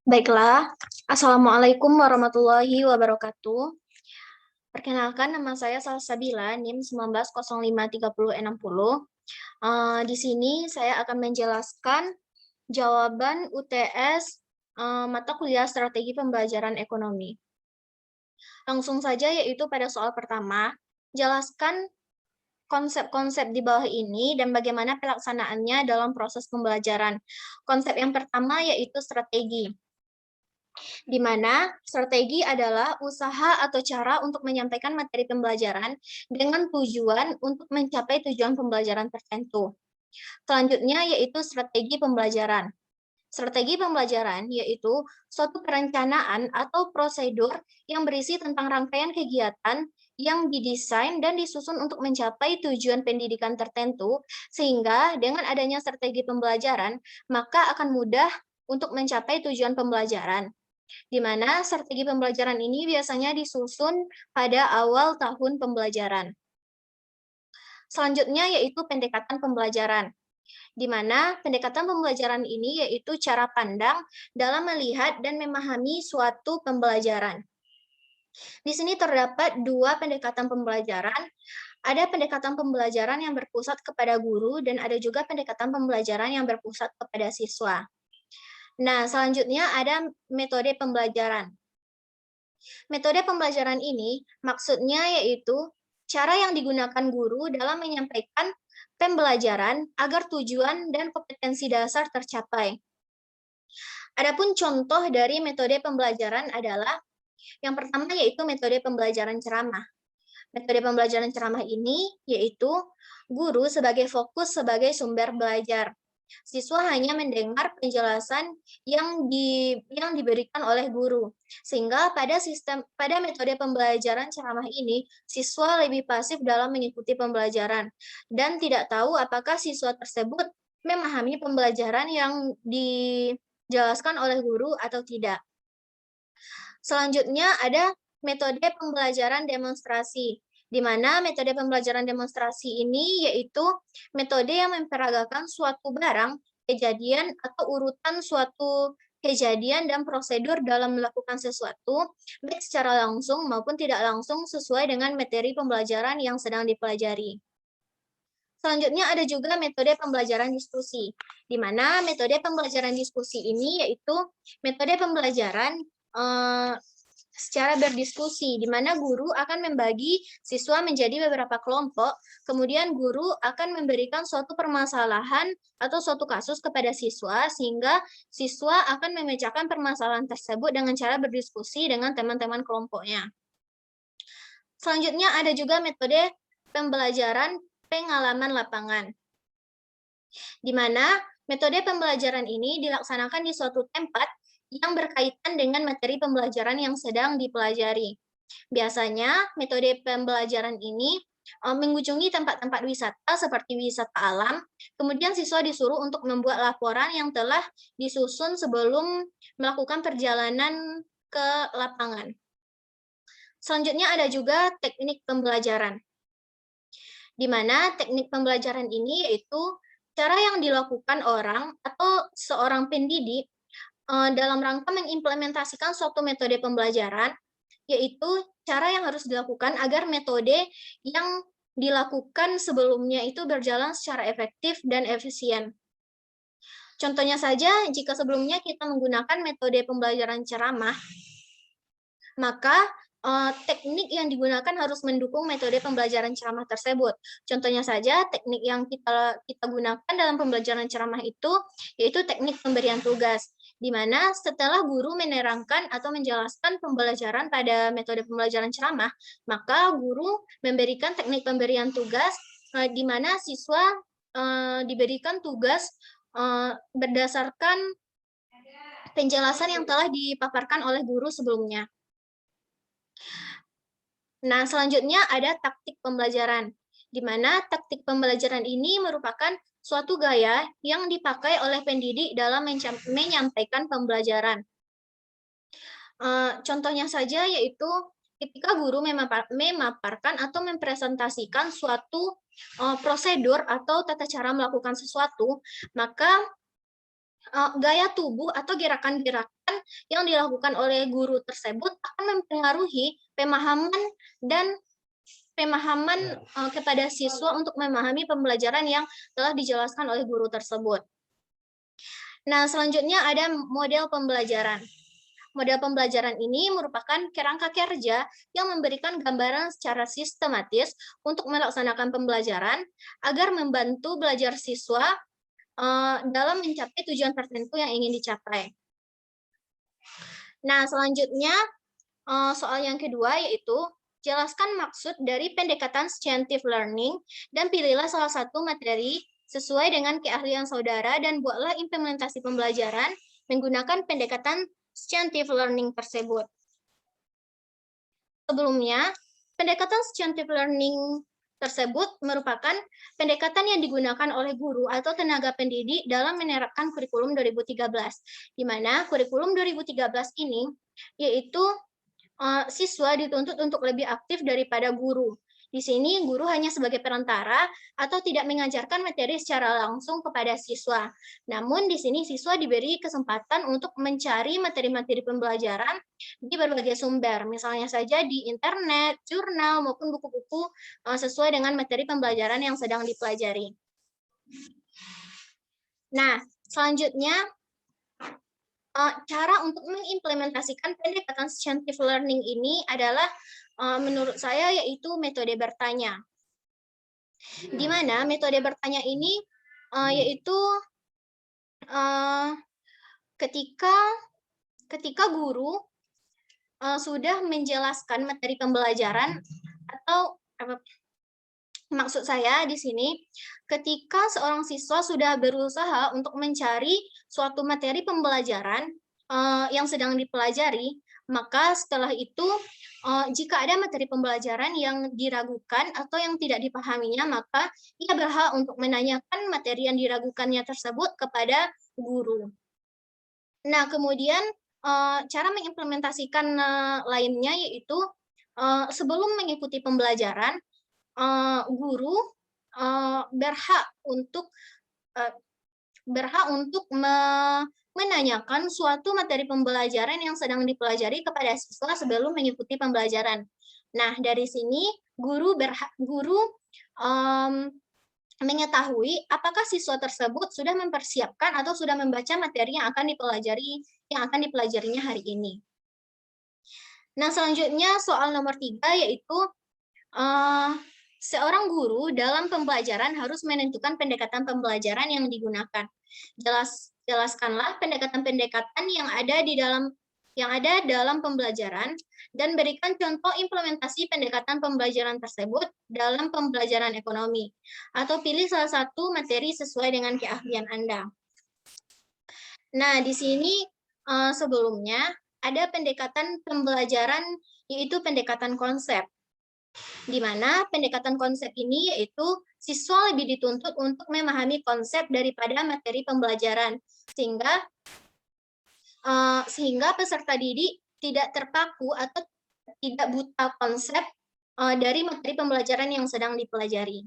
Baiklah, Assalamualaikum warahmatullahi wabarakatuh. Perkenalkan, nama saya Salsabila, NIM 19053060. Di sini saya akan menjelaskan jawaban UTS mata kuliah strategi pembelajaran ekonomi. Langsung saja, yaitu pada soal pertama, jelaskan konsep-konsep di bawah ini dan bagaimana pelaksanaannya dalam proses pembelajaran. Konsep yang pertama yaitu strategi, di mana strategi adalah usaha atau cara untuk menyampaikan materi pembelajaran dengan tujuan untuk mencapai tujuan pembelajaran tertentu. Selanjutnya yaitu strategi pembelajaran. Strategi pembelajaran yaitu suatu perencanaan atau prosedur yang berisi tentang rangkaian kegiatan yang didesain dan disusun untuk mencapai tujuan pendidikan tertentu, sehingga dengan adanya strategi pembelajaran, maka akan mudah untuk mencapai tujuan pembelajaran, di mana strategi pembelajaran ini biasanya disusun pada awal tahun pembelajaran. Selanjutnya yaitu pendekatan pembelajaran, di mana pendekatan pembelajaran ini yaitu cara pandang dalam melihat dan memahami suatu pembelajaran. Di sini terdapat dua pendekatan pembelajaran. Ada pendekatan pembelajaran yang berpusat kepada guru dan ada juga pendekatan pembelajaran yang berpusat kepada siswa. Nah, selanjutnya ada metode pembelajaran. Metode pembelajaran ini maksudnya yaitu cara yang digunakan guru dalam menyampaikan pembelajaran agar tujuan dan kompetensi dasar tercapai. Adapun contoh dari metode pembelajaran adalah yang pertama yaitu metode pembelajaran ceramah. Metode pembelajaran ceramah ini yaitu guru sebagai fokus sebagai sumber belajar. Siswa hanya mendengar penjelasan yang diberikan oleh guru. Sehingga pada metode pembelajaran ceramah ini, siswa lebih pasif dalam mengikuti pembelajaran dan tidak tahu apakah siswa tersebut memahami pembelajaran yang dijelaskan oleh guru atau tidak. Selanjutnya ada metode pembelajaran demonstrasi, di mana metode pembelajaran demonstrasi ini yaitu metode yang memperagakan suatu barang, kejadian, atau urutan suatu kejadian dan prosedur dalam melakukan sesuatu, baik secara langsung maupun tidak langsung sesuai dengan materi pembelajaran yang sedang dipelajari. Selanjutnya ada juga metode pembelajaran diskusi, di mana metode pembelajaran diskusi ini yaitu metode pembelajaran secara berdiskusi, di mana guru akan membagi siswa menjadi beberapa kelompok, kemudian guru akan memberikan suatu permasalahan atau suatu kasus kepada siswa, sehingga siswa akan memecahkan permasalahan tersebut dengan cara berdiskusi dengan teman-teman kelompoknya. Selanjutnya ada juga metode pembelajaran pengalaman lapangan, di mana metode pembelajaran ini dilaksanakan di suatu tempat yang berkaitan dengan materi pembelajaran yang sedang dipelajari. Biasanya, metode pembelajaran ini mengunjungi tempat-tempat wisata seperti wisata alam, kemudian siswa disuruh untuk membuat laporan yang telah disusun sebelum melakukan perjalanan ke lapangan. Selanjutnya ada juga teknik pembelajaran, di mana teknik pembelajaran ini yaitu cara yang dilakukan orang atau seorang pendidik dalam rangka mengimplementasikan suatu metode pembelajaran, yaitu cara yang harus dilakukan agar metode yang dilakukan sebelumnya itu berjalan secara efektif dan efisien. Contohnya saja, jika sebelumnya kita menggunakan metode pembelajaran ceramah, maka teknik yang digunakan harus mendukung metode pembelajaran ceramah tersebut. Contohnya saja, teknik yang kita gunakan dalam pembelajaran ceramah itu yaitu teknik pemberian tugas, di mana setelah guru menerangkan atau menjelaskan pembelajaran pada metode pembelajaran ceramah, maka guru memberikan teknik pemberian tugas, di mana siswa diberikan tugas berdasarkan penjelasan yang telah dipaparkan oleh guru sebelumnya. Nah, selanjutnya ada taktik pembelajaran, di mana taktik pembelajaran ini merupakan suatu gaya yang dipakai oleh pendidik dalam menyampaikan pembelajaran. Contohnya saja yaitu ketika guru memaparkan atau mempresentasikan suatu prosedur atau tata cara melakukan sesuatu, maka gaya tubuh atau gerakan-gerakan yang dilakukan oleh guru tersebut akan mempengaruhi pemahaman dan kepada siswa untuk memahami pembelajaran yang telah dijelaskan oleh guru tersebut. Nah, selanjutnya ada model pembelajaran. Model pembelajaran ini merupakan kerangka kerja yang memberikan gambaran secara sistematis untuk melaksanakan pembelajaran agar membantu belajar siswa dalam mencapai tujuan tertentu yang ingin dicapai. Nah, selanjutnya soal yang kedua yaitu jelaskan maksud dari pendekatan scientific learning dan pilihlah salah satu materi sesuai dengan keahlian saudara dan buatlah implementasi pembelajaran menggunakan pendekatan scientific learning tersebut. Sebelumnya, pendekatan scientific learning tersebut merupakan pendekatan yang digunakan oleh guru atau tenaga pendidik dalam menerapkan kurikulum 2013, di mana kurikulum 2013 ini yaitu siswa dituntut untuk lebih aktif daripada guru. Di sini guru hanya sebagai perantara atau tidak mengajarkan materi secara langsung kepada siswa. Namun di sini siswa diberi kesempatan untuk mencari materi-materi pembelajaran di berbagai sumber, misalnya saja di internet, jurnal, maupun buku-buku sesuai dengan materi pembelajaran yang sedang dipelajari. Nah, selanjutnya cara untuk mengimplementasikan pendekatan scientific learning ini adalah menurut saya yaitu metode bertanya. Di mana metode bertanya ini yaitu ketika guru sudah menjelaskan materi pembelajaran atau maksud saya di sini ketika seorang siswa sudah berusaha untuk mencari suatu materi pembelajaran yang sedang dipelajari, maka setelah itu jika ada materi pembelajaran yang diragukan atau yang tidak dipahaminya, maka ia berhak untuk menanyakan materi yang diragukannya tersebut kepada guru. Nah, kemudian cara mengimplementasikan lainnya yaitu sebelum mengikuti pembelajaran, guru berhak untuk menanyakan suatu materi pembelajaran yang sedang dipelajari kepada siswa sebelum mengikuti pembelajaran. Nah, dari sini guru mengetahui apakah siswa tersebut sudah mempersiapkan atau sudah membaca materi yang akan dipelajarinya hari ini. Nah, selanjutnya soal nomor 3 yaitu seorang guru dalam pembelajaran harus menentukan pendekatan pembelajaran yang digunakan. Jelaskanlah pendekatan-pendekatan yang ada dalam pembelajaran dan berikan contoh implementasi pendekatan pembelajaran tersebut dalam pembelajaran ekonomi, atau pilih salah satu materi sesuai dengan keahlian Anda. Nah, di sini sebelumnya ada pendekatan pembelajaran yaitu pendekatan konsep, di mana pendekatan konsep ini yaitu siswa lebih dituntut untuk memahami konsep daripada materi pembelajaran, sehingga peserta didik tidak terpaku atau tidak buta konsep dari materi pembelajaran yang sedang dipelajari.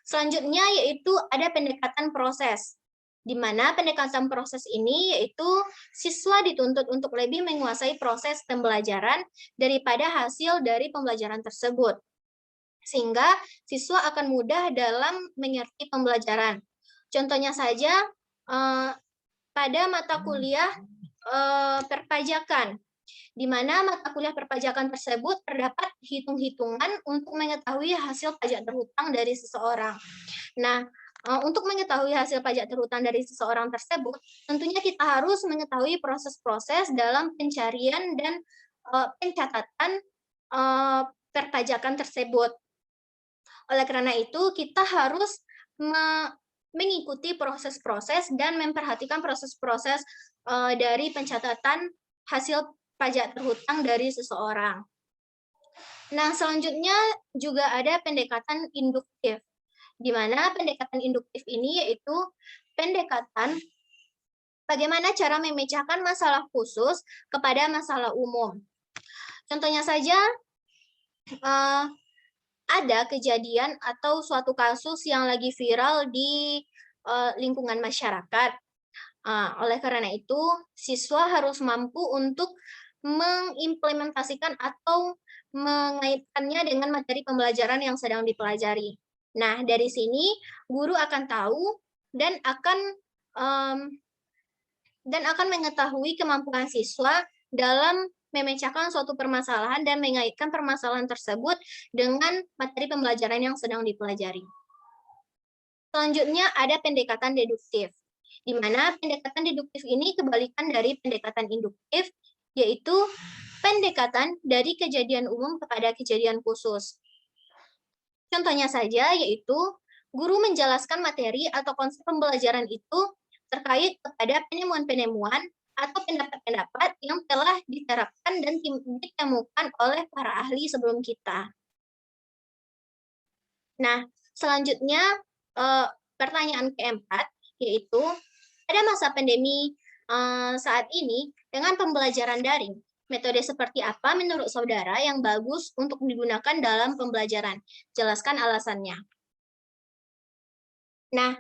Selanjutnya yaitu ada pendekatan proses, di mana pendekatan proses ini yaitu siswa dituntut untuk lebih menguasai proses pembelajaran daripada hasil dari pembelajaran tersebut, sehingga siswa akan mudah dalam mengerti pembelajaran. Contohnya saja pada mata kuliah perpajakan, di mana mata kuliah perpajakan tersebut terdapat hitung-hitungan untuk mengetahui hasil pajak terhutang dari seseorang. Nah, untuk mengetahui hasil pajak terhutang dari seseorang tersebut, tentunya kita harus mengetahui proses-proses dalam pencarian dan pencatatan perpajakan tersebut. Oleh karena itu, kita harus mengikuti proses-proses dan memperhatikan proses-proses dari pencatatan hasil pajak terhutang dari seseorang. Nah, selanjutnya juga ada pendekatan induktif, di mana pendekatan induktif ini yaitu pendekatan bagaimana cara memecahkan masalah khusus kepada masalah umum. Contohnya saja, ada kejadian atau suatu kasus yang lagi viral di lingkungan masyarakat. Oleh karena itu, siswa harus mampu untuk mengimplementasikan atau mengaitkannya dengan materi pembelajaran yang sedang dipelajari. Nah, dari sini guru akan tahu dan akan um, mengetahui kemampuan siswa dalam memecahkan suatu permasalahan dan mengaitkan permasalahan tersebut dengan materi pembelajaran yang sedang dipelajari. Selanjutnya ada pendekatan deduktif, di mana pendekatan deduktif ini kebalikan dari pendekatan induktif, yaitu pendekatan dari kejadian umum kepada kejadian khusus. Contohnya saja yaitu guru menjelaskan materi atau konsep pembelajaran itu terkait kepada penemuan-penemuan atau pendapat-pendapat yang telah diterapkan dan ditemukan oleh para ahli sebelum kita. Nah, selanjutnya pertanyaan keempat, yaitu pada masa pandemi saat ini dengan pembelajaran daring, metode seperti apa menurut saudara yang bagus untuk digunakan dalam pembelajaran? Jelaskan alasannya. Nah,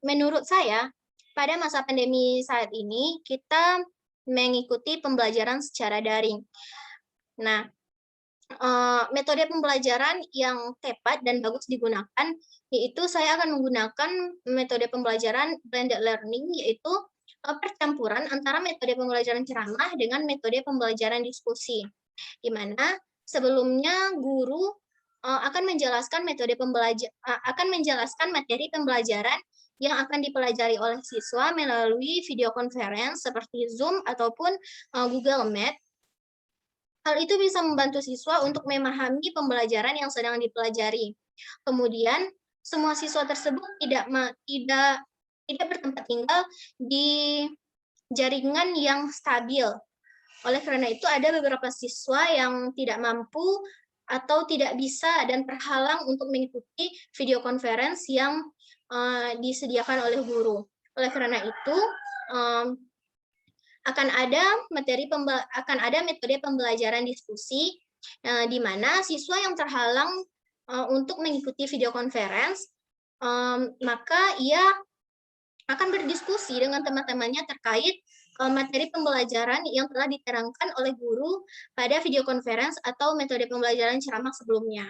menurut saya, pada masa pandemi saat ini, kita mengikuti pembelajaran secara daring. Nah, metode pembelajaran yang tepat dan bagus digunakan, yaitu saya akan menggunakan metode pembelajaran blended learning, yaitu percampuran antara metode pembelajaran ceramah dengan metode pembelajaran diskusi, di mana sebelumnya guru akan menjelaskan materi pembelajaran yang akan dipelajari oleh siswa melalui video conference seperti Zoom ataupun Google Meet. Hal itu bisa membantu siswa untuk memahami pembelajaran yang sedang dipelajari. Kemudian, semua siswa tersebut tidak bertempat tinggal di jaringan yang stabil. Oleh karena itu, ada beberapa siswa yang tidak mampu atau tidak bisa dan terhalang untuk mengikuti video conference yang disediakan oleh guru. Oleh karena itu, akan ada metode pembelajaran diskusi di mana siswa yang terhalang untuk mengikuti video conference, maka ia akan berdiskusi dengan teman-temannya terkait materi pembelajaran yang telah diterangkan oleh guru pada video conference atau metode pembelajaran ceramah sebelumnya.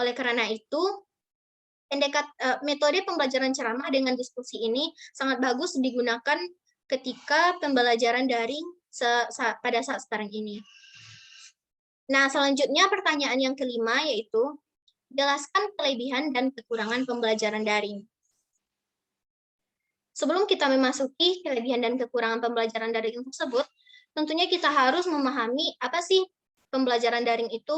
Oleh karena itu, metode pembelajaran ceramah dengan diskusi ini sangat bagus digunakan ketika pembelajaran daring pada saat sekarang ini. Nah, selanjutnya pertanyaan yang kelima yaitu, jelaskan kelebihan dan kekurangan pembelajaran daring. Sebelum kita memasuki kelebihan dan kekurangan pembelajaran daring tersebut, tentunya kita harus memahami apa sih pembelajaran daring itu.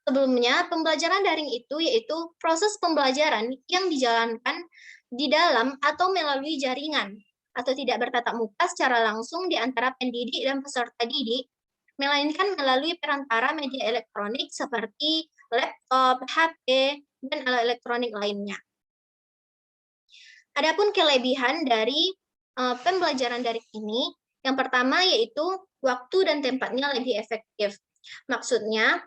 Sebelumnya, pembelajaran daring itu yaitu proses pembelajaran yang dijalankan di dalam atau melalui jaringan, atau tidak bertatap muka secara langsung di antara pendidik dan peserta didik, melainkan melalui perantara media elektronik seperti laptop, HP, dan alat elektronik lainnya. Adapun kelebihan dari pembelajaran daring ini, yang pertama yaitu waktu dan tempatnya lebih efektif. Maksudnya,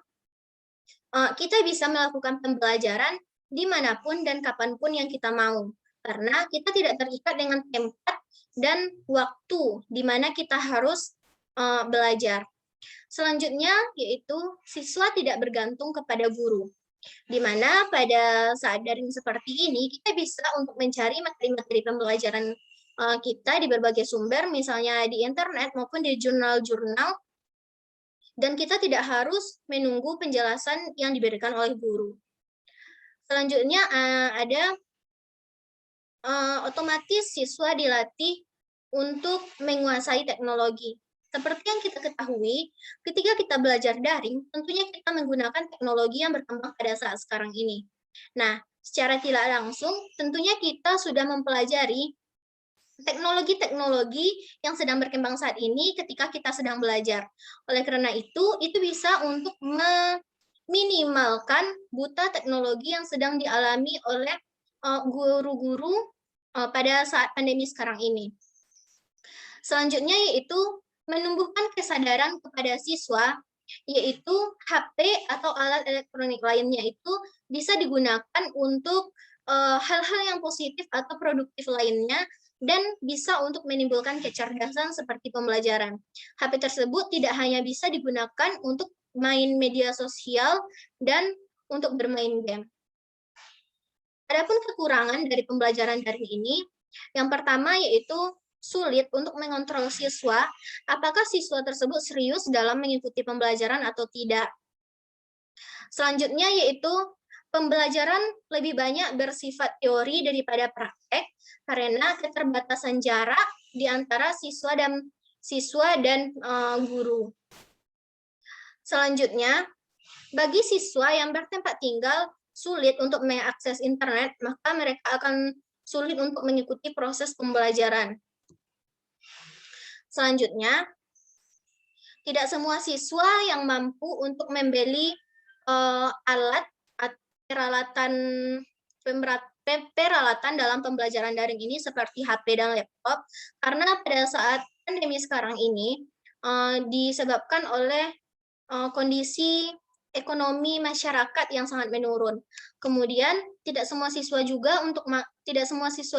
kita bisa melakukan pembelajaran dimanapun dan kapanpun yang kita mau, karena kita tidak terikat dengan tempat dan waktu di mana kita harus belajar. Selanjutnya, yaitu siswa tidak bergantung kepada guru, di mana pada saat daring seperti ini, kita bisa untuk mencari materi-materi pembelajaran kita di berbagai sumber, misalnya di internet maupun di jurnal-jurnal, dan kita tidak harus menunggu penjelasan yang diberikan oleh guru. Selanjutnya ada otomatis siswa dilatih untuk menguasai teknologi. Seperti yang kita ketahui, ketika kita belajar daring, tentunya kita menggunakan teknologi yang berkembang pada saat sekarang ini. Nah, secara tidak langsung, tentunya kita sudah mempelajari teknologi-teknologi yang sedang berkembang saat ini ketika kita sedang belajar. Oleh karena itu bisa untuk meminimalkan buta teknologi yang sedang dialami oleh guru-guru pada saat pandemi sekarang ini. Selanjutnya yaitu menumbuhkan kesadaran kepada siswa, yaitu HP atau alat elektronik lainnya itu bisa digunakan untuk hal-hal yang positif atau produktif lainnya dan bisa untuk menimbulkan kecerdasan seperti pembelajaran. HP tersebut tidak hanya bisa digunakan untuk main media sosial dan untuk bermain game. Adapun kekurangan dari pembelajaran daring ini, yang pertama yaitu sulit untuk mengontrol siswa, apakah siswa tersebut serius dalam mengikuti pembelajaran atau tidak. Selanjutnya yaitu pembelajaran lebih banyak bersifat teori daripada praktek karena keterbatasan jarak di antara siswa dan guru. Selanjutnya, bagi siswa yang bertempat tinggal sulit untuk mengakses internet, maka mereka akan sulit untuk mengikuti proses pembelajaran. Selanjutnya, tidak semua siswa yang mampu untuk membeli alat peralatan dalam pembelajaran daring ini seperti HP dan laptop, karena pada saat pandemi sekarang ini disebabkan oleh kondisi ekonomi masyarakat yang sangat menurun. Kemudian tidak semua siswa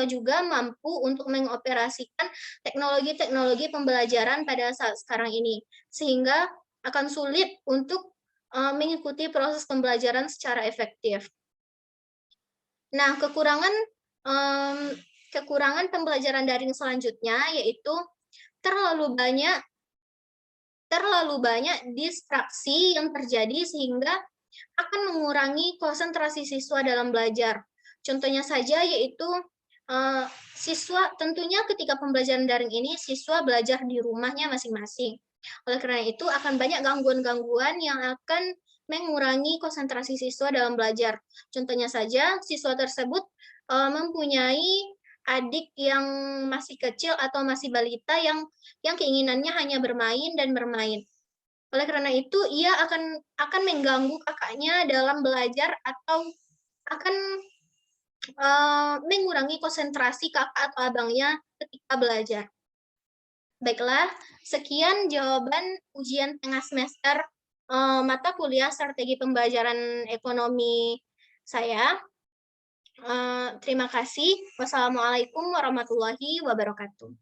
juga mampu untuk mengoperasikan teknologi-teknologi pembelajaran pada saat sekarang ini, sehingga akan sulit untuk mengikuti proses pembelajaran secara efektif. Nah, kekurangan pembelajaran daring selanjutnya yaitu terlalu banyak distraksi yang terjadi sehingga akan mengurangi konsentrasi siswa dalam belajar. Contohnya saja yaitu tentunya ketika pembelajaran daring ini siswa belajar di rumahnya masing-masing. Oleh karena itu akan banyak gangguan-gangguan yang akan mengurangi konsentrasi siswa dalam belajar. Contohnya saja siswa tersebut mempunyai adik yang masih kecil atau masih balita yang keinginannya hanya bermain dan bermain. Oleh karena itu, ia akan mengganggu kakaknya dalam belajar atau akan mengurangi konsentrasi kakak atau abangnya ketika belajar. Baiklah, sekian jawaban ujian tengah semester mata kuliah strategi pembelajaran ekonomi saya. Terima kasih. Wassalamualaikum warahmatullahi wabarakatuh.